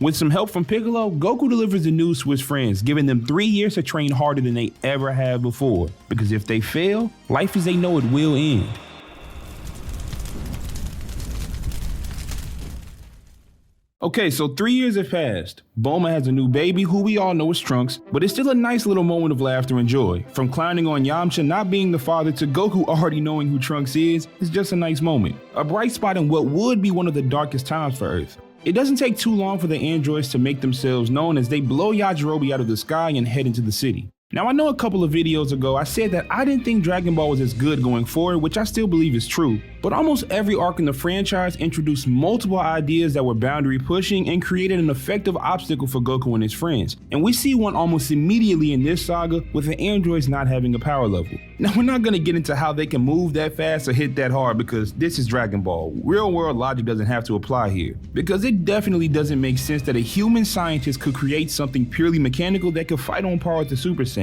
With some help from Piccolo, Goku delivers the news to his friends, giving them 3 years to train harder than they ever have before. Because if they fail, life as they know it will end. Okay, so 3 years have passed. Bulma has a new baby who we all know is Trunks, but it's still a nice little moment of laughter and joy. From clowning on Yamcha not being the father to Goku already knowing who Trunks is just a nice moment. A bright spot in what would be one of the darkest times for Earth. It doesn't take too long for the androids to make themselves known as they blow Yajirobe out of the sky and head into the city. Now I know a couple of videos ago I said that I didn't think Dragon Ball was as good going forward, which I still believe is true, but almost every arc in the franchise introduced multiple ideas that were boundary pushing and created an effective obstacle for Goku and his friends. And we see one almost immediately in this saga with the androids not having a power level. Now we're not going to get into how they can move that fast or hit that hard because this is Dragon Ball. Real world logic doesn't have to apply here, because it definitely doesn't make sense that a human scientist could create something purely mechanical that could fight on par with the Super Saiyan.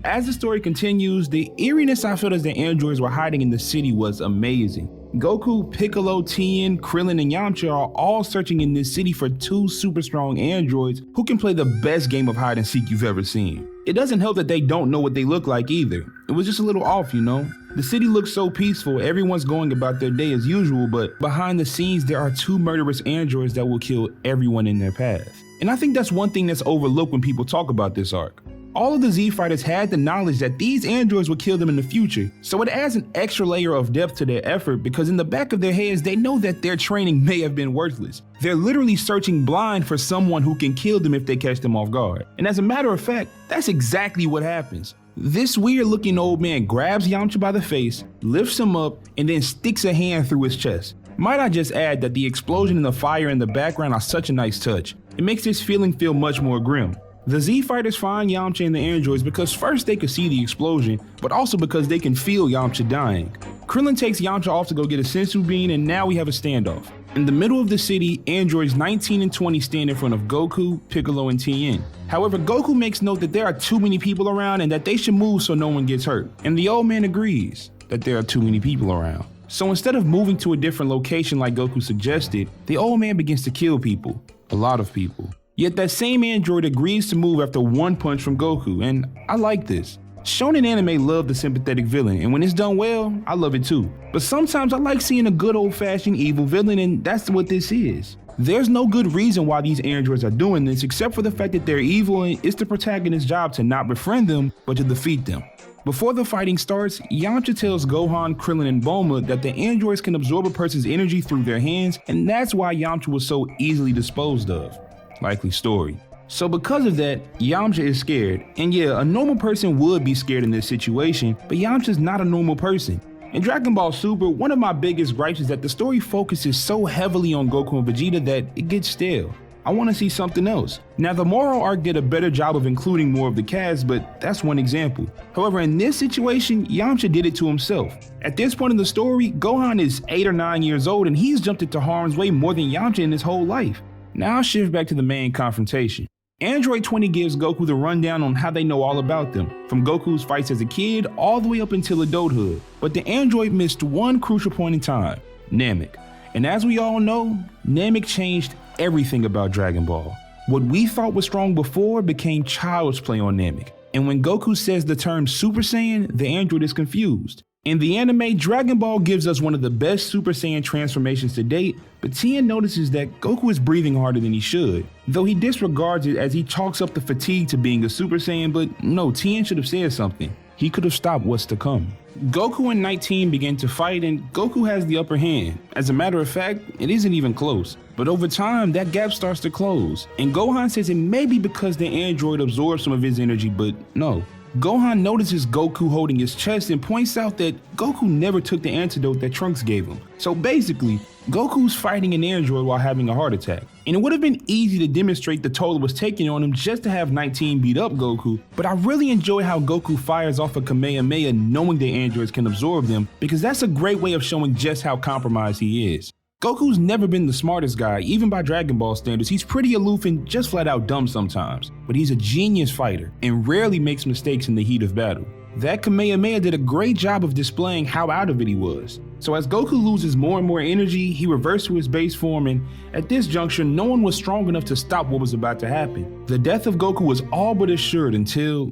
As the story continues, the eeriness I felt as the androids were hiding in the city was amazing. Goku, Piccolo, Tien, Krillin, and Yamcha are all searching in this city for 2 super strong androids who can play the best game of hide and seek you've ever seen. It doesn't help that they don't know what they look like either. It was just a little off, you know? The city looks so peaceful, everyone's going about their day as usual, but behind the scenes there are 2 murderous androids that will kill everyone in their path. And I think that's one thing that's overlooked when people talk about this arc. All of the Z fighters had the knowledge that these androids would kill them in the future, so it adds an extra layer of depth to their effort because in the back of their heads they know that their training may have been worthless. They're literally searching blind for someone who can kill them if they catch them off guard. And as a matter of fact, that's exactly what happens. This weird looking old man grabs Yamcha by the face, lifts him up, and then sticks a hand through his chest. Might I just add that the explosion and the fire in the background are such a nice touch. It makes this feeling feel much more grim. The Z fighters find Yamcha and the androids because first they could see the explosion, but also because they can feel Yamcha dying. Krillin takes Yamcha off to go get a sensu bean, and now we have a standoff. In the middle of the city, androids 19 and 20 stand in front of Goku, Piccolo, and Tien. However, Goku makes note that there are too many people around and that they should move so no one gets hurt. And the old man agrees that there are too many people around. So instead of moving to a different location like Goku suggested, the old man begins to kill people. A lot of people. Yet that same android agrees to move after one punch from Goku, and I like this. Shonen anime love the sympathetic villain, and when it's done well, I love it too. But sometimes I like seeing a good old-fashioned evil villain, and that's what this is. There's no good reason why these androids are doing this except for the fact that they're evil and it's the protagonist's job to not befriend them, but to defeat them. Before the fighting starts, Yamcha tells Gohan, Krillin, and Bulma that the androids can absorb a person's energy through their hands, and that's why Yamcha was so easily disposed of. Likely story. So because of that, Yamcha is scared. And yeah, a normal person would be scared in this situation, but Yamcha's not a normal person. In Dragon Ball Super, one of my biggest gripes is that the story focuses so heavily on Goku and Vegeta that it gets stale. I want to see something else. Now the Moro arc did a better job of including more of the cast, but that's one example. However, in this situation, Yamcha did it to himself. At this point in the story, Gohan is 8 or 9 years old and he's jumped into harm's way more than Yamcha in his whole life. Now I'll shift back to the main confrontation. Android 20 gives Goku the rundown on how they know all about them, from Goku's fights as a kid all the way up until adulthood. But the android missed one crucial point in time, Namek. And as we all know, Namek changed everything about Dragon Ball. What we thought was strong before became child's play on Namek. And when Goku says the term Super Saiyan, the android is confused. In the anime, Dragon Ball gives us one of the best Super Saiyan transformations to date, but Tien notices that Goku is breathing harder than he should, though he disregards it as he chalks up the fatigue to being a Super Saiyan, but no, Tien should have said something. He could have stopped what's to come. Goku and 19 begin to fight and Goku has the upper hand. As a matter of fact, it isn't even close. But over time, that gap starts to close, and Gohan says it may be because the android absorbed some of his energy, but no. Gohan notices Goku holding his chest and points out that Goku never took the antidote that Trunks gave him. So basically, Goku's fighting an android while having a heart attack. And it would have been easy to demonstrate the toll it was taking on him just to have 19 beat up Goku, but I really enjoy how Goku fires off a Kamehameha knowing the androids can absorb them, because that's a great way of showing just how compromised he is. Goku's never been the smartest guy, even by Dragon Ball standards. He's pretty aloof and just flat out dumb sometimes, but he's a genius fighter and rarely makes mistakes in the heat of battle. That Kamehameha did a great job of displaying how out of it he was. So as Goku loses more and more energy, he reverts to his base form, and at this juncture, no one was strong enough to stop what was about to happen. The death of Goku was all but assured until...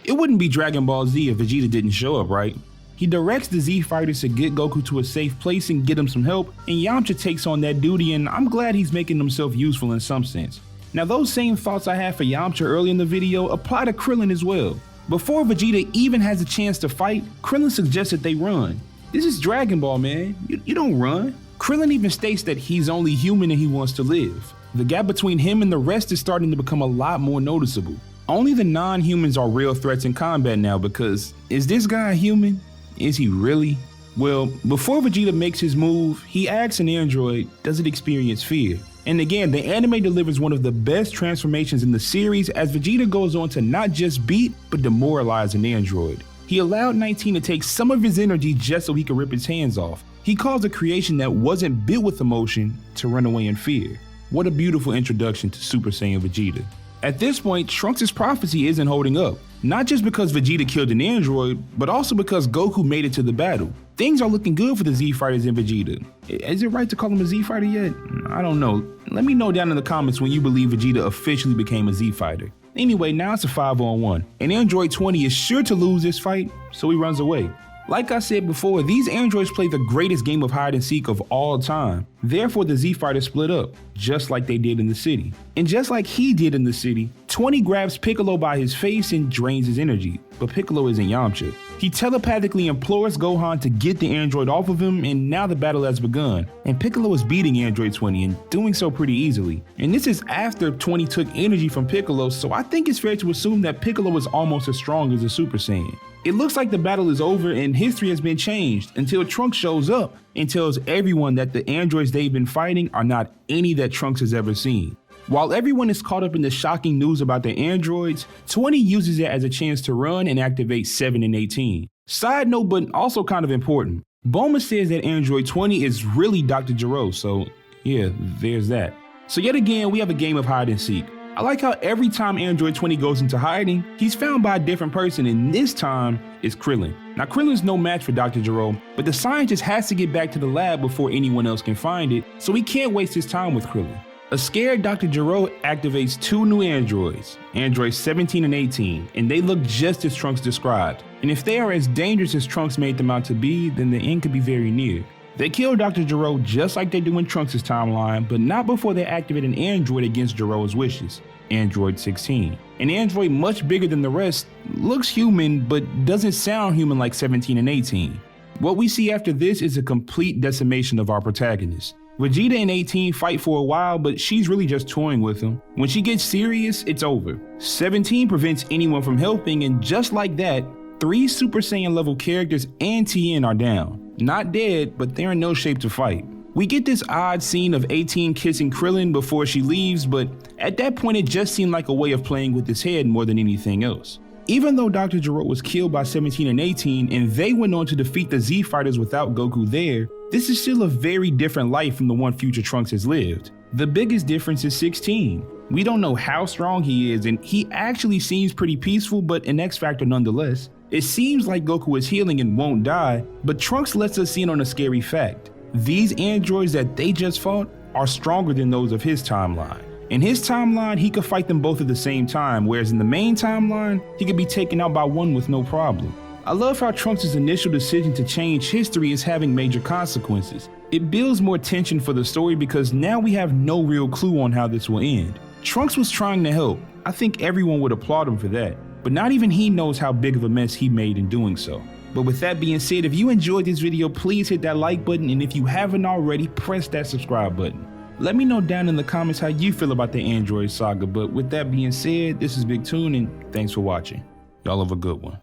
It wouldn't be Dragon Ball Z if Vegeta didn't show up, right? He directs the Z Fighters to get Goku to a safe place and get him some help, and Yamcha takes on that duty, and I'm glad he's making himself useful in some sense. Now those same thoughts I had for Yamcha early in the video apply to Krillin as well. Before Vegeta even has a chance to fight, Krillin suggests that they run. This is Dragon Ball, man. You don't run. Krillin even states that he's only human and he wants to live. The gap between him and the rest is starting to become a lot more noticeable. Only the non-humans are real threats in combat now, because is this guy human? Is he really? Well, before Vegeta makes his move, he asks an android, does it experience fear? And again, the anime delivers one of the best transformations in the series as Vegeta goes on to not just beat, but demoralize an android. He allowed 19 to take some of his energy just so he could rip his hands off. He caused a creation that wasn't built with emotion to run away in fear. What a beautiful introduction to Super Saiyan Vegeta. At this point, Trunks' prophecy isn't holding up. Not just because Vegeta killed an android, but also because Goku made it to the battle. Things are looking good for the Z Fighters and Vegeta. Is it right to call him a Z Fighter yet? I don't know. Let me know down in the comments when you believe Vegeta officially became a Z Fighter. Anyway, now it's a 5-on-1, and Android 20 is sure to lose this fight, so he runs away. Like I said before, these androids play the greatest game of hide and seek of all time. Therefore, the Z Fighters split up, just like they did in the city. And just like he did in the city, 20 grabs Piccolo by his face and drains his energy. But Piccolo isn't Yamcha. He telepathically implores Gohan to get the android off of him, and now the battle has begun. And Piccolo is beating Android 20 and doing so pretty easily. And this is after 20 took energy from Piccolo, so I think it's fair to assume that Piccolo is almost as strong as a Super Saiyan. It looks like the battle is over and history has been changed until Trunks shows up and tells everyone that the androids they've been fighting are not any that Trunks has ever seen. While everyone is caught up in the shocking news about the androids, 20 uses it as a chance to run and activate 7 and 18. Side note, but also kind of important, Bulma says that Android 20 is really Dr. Gero, so yeah, there's that. So yet again, we have a game of hide and seek. I like how every time Android 20 goes into hiding, he's found by a different person, and this time it's Krillin. Now Krillin's no match for Dr. Gero, but the scientist has to get back to the lab before anyone else can find it, so he can't waste his time with Krillin. A scared Dr. Gero activates 2 new androids, androids 17 and 18, and they look just as Trunks described. And if they are as dangerous as Trunks made them out to be, then the end could be very near. They kill Dr. Gero just like they do in Trunks' timeline, but not before they activate an android against Gero's wishes, Android 16. An android much bigger than the rest, looks human, but doesn't sound human like 17 and 18. What we see after this is a complete decimation of our protagonist. Vegeta and 18 fight for a while, but she's really just toying with him. When she gets serious, it's over. 17 prevents anyone from helping, and just like that, 3 Super Saiyan level characters and TN are down. Not dead, but they're in no shape to fight. We get this odd scene of 18 kissing Krillin before she leaves, but at that point it just seemed like a way of playing with his head more than anything else. Even though Dr. Gero was killed by 17 and 18 and they went on to defeat the Z Fighters without Goku there, this is still a very different life from the one future Trunks has lived. The biggest difference is 16. We don't know how strong he is, and he actually seems pretty peaceful, but an X factor nonetheless. It seems like Goku is healing and won't die, but Trunks lets us in on a scary fact. These androids that they just fought are stronger than those of his timeline. In his timeline, he could fight them both at the same time, whereas in the main timeline, he could be taken out by one with no problem. I love how Trunks' initial decision to change history is having major consequences. It builds more tension for the story because now we have no real clue on how this will end. Trunks was trying to help. I think everyone would applaud him for that, but not even he knows how big of a mess he made in doing so. But with that being said, if you enjoyed this video, please hit that like button, and if you haven't already, press that subscribe button. Let me know down in the comments how you feel about the Android saga, but with that being said, this is BigTune, and thanks for watching. Y'all have a good one.